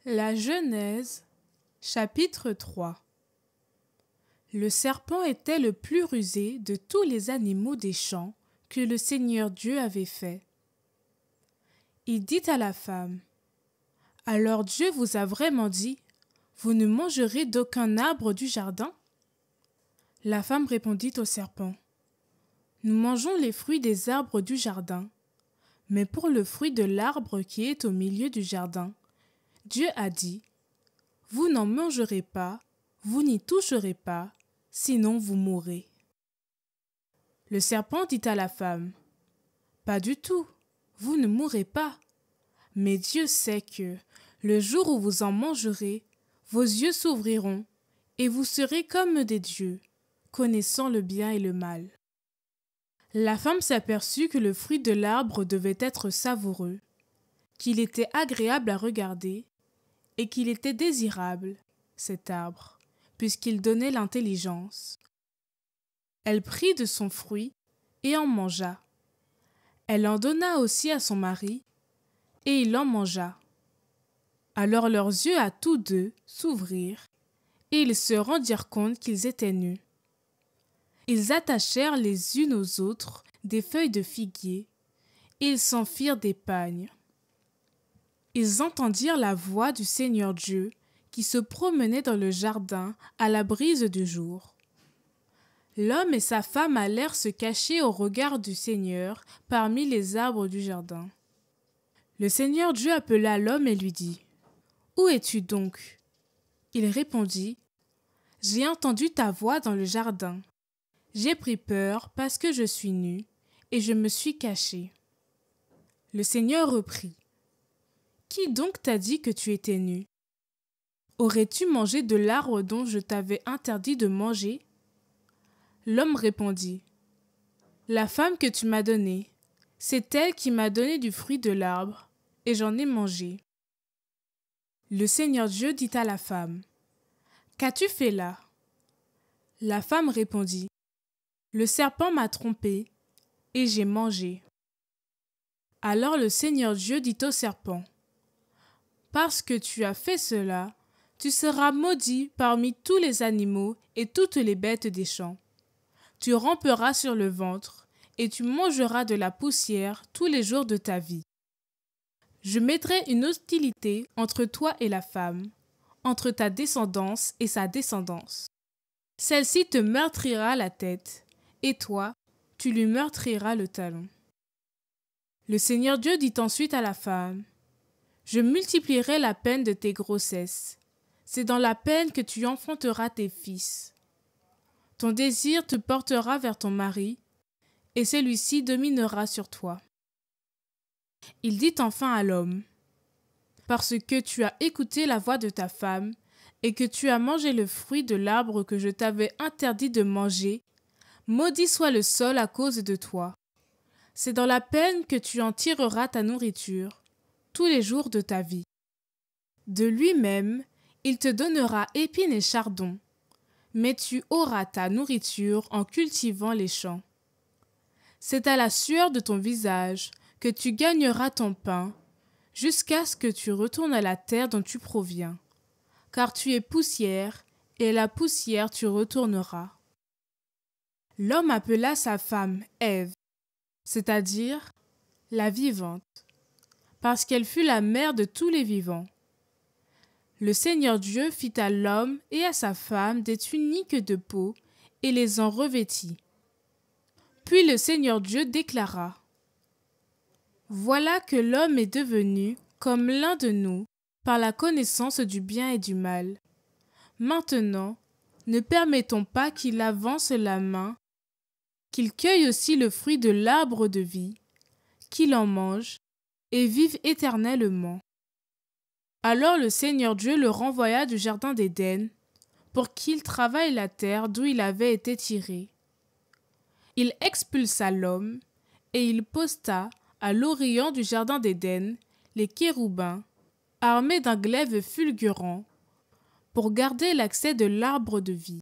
La Genèse, chapitre 3. Le serpent était le plus rusé de tous les animaux des champs que le Seigneur Dieu avait faits. Il dit à la femme: « Alors Dieu vous a vraiment dit, vous ne mangerez d'aucun arbre du jardin ?» La femme répondit au serpent: « Nous mangeons les fruits des arbres du jardin, mais pour le fruit de l'arbre qui est au milieu du jardin, Dieu a dit: « Vous n'en mangerez pas, vous n'y toucherez pas, sinon vous mourrez. » Le serpent dit à la femme: « Pas du tout, vous ne mourrez pas. Mais Dieu sait que, le jour où vous en mangerez, vos yeux s'ouvriront, et vous serez comme des dieux, connaissant le bien et le mal. » La femme s'aperçut que le fruit de l'arbre devait être savoureux, qu'il était agréable à regarder, et qu'il était désirable, cet arbre, puisqu'il donnait l'intelligence. Elle prit de son fruit et en mangea. Elle en donna aussi à son mari, et il en mangea. Alors leurs yeux à tous deux s'ouvrirent, et ils se rendirent compte qu'ils étaient nus. Ils attachèrent les unes aux autres des feuilles de figuier, et ils s'en firent des pagnes. Ils entendirent la voix du Seigneur Dieu qui se promenait dans le jardin à la brise du jour. L'homme et sa femme allèrent se cacher au regard du Seigneur parmi les arbres du jardin. Le Seigneur Dieu appela l'homme et lui dit: « Où es-tu donc ?» Il répondit: « J'ai entendu ta voix dans le jardin. J'ai pris peur parce que je suis nu, et je me suis caché. » Le Seigneur reprit: « Qui donc t'a dit que tu étais nu? Aurais-tu mangé de l'arbre dont je t'avais interdit de manger? » L'homme répondit: « La femme que tu m'as donnée, c'est elle qui m'a donné du fruit de l'arbre, et j'en ai mangé. » Le Seigneur Dieu dit à la femme: « Qu'as-tu fait là? » La femme répondit: « Le serpent m'a trompée, et j'ai mangé. » Alors le Seigneur Dieu dit au serpent: « Parce que tu as fait cela, tu seras maudit parmi tous les animaux et toutes les bêtes des champs. Tu ramperas sur le ventre, et tu mangeras de la poussière tous les jours de ta vie. Je mettrai une hostilité entre toi et la femme, entre ta descendance et sa descendance. Celle-ci te meurtrira la tête, et toi, tu lui meurtriras le talon. » Le Seigneur Dieu dit ensuite à la femme: « Je multiplierai la peine de tes grossesses. C'est dans la peine que tu enfanteras tes fils. Ton désir te portera vers ton mari, et celui-ci dominera sur toi. » Il dit enfin à l'homme: « Parce que tu as écouté la voix de ta femme, et que tu as mangé le fruit de l'arbre que je t'avais interdit de manger, maudit soit le sol à cause de toi. C'est dans la peine que tu en tireras ta nourriture, tous les jours de ta vie. De lui-même, il te donnera épines et chardons, mais tu auras ta nourriture en cultivant les champs. C'est à la sueur de ton visage que tu gagneras ton pain, jusqu'à ce que tu retournes à la terre dont tu proviens, car tu es poussière, et à la poussière tu retourneras. » L'homme appela sa femme Ève, c'est-à-dire la vivante, parce qu'elle fut la mère de tous les vivants. Le Seigneur Dieu fit à l'homme et à sa femme des tuniques de peau et les en revêtit. Puis le Seigneur Dieu déclara: « Voilà que l'homme est devenu comme l'un de nous par la connaissance du bien et du mal. Maintenant, ne permettons pas qu'il avance la main, qu'il cueille aussi le fruit de l'arbre de vie, qu'il en mange et vive éternellement. » Alors le Seigneur Dieu le renvoya du jardin d'Éden pour qu'il travaille la terre d'où il avait été tiré. Il expulsa l'homme et il posta à l'orient du jardin d'Éden les chérubins, armés d'un glaive fulgurant, pour garder l'accès de l'arbre de vie.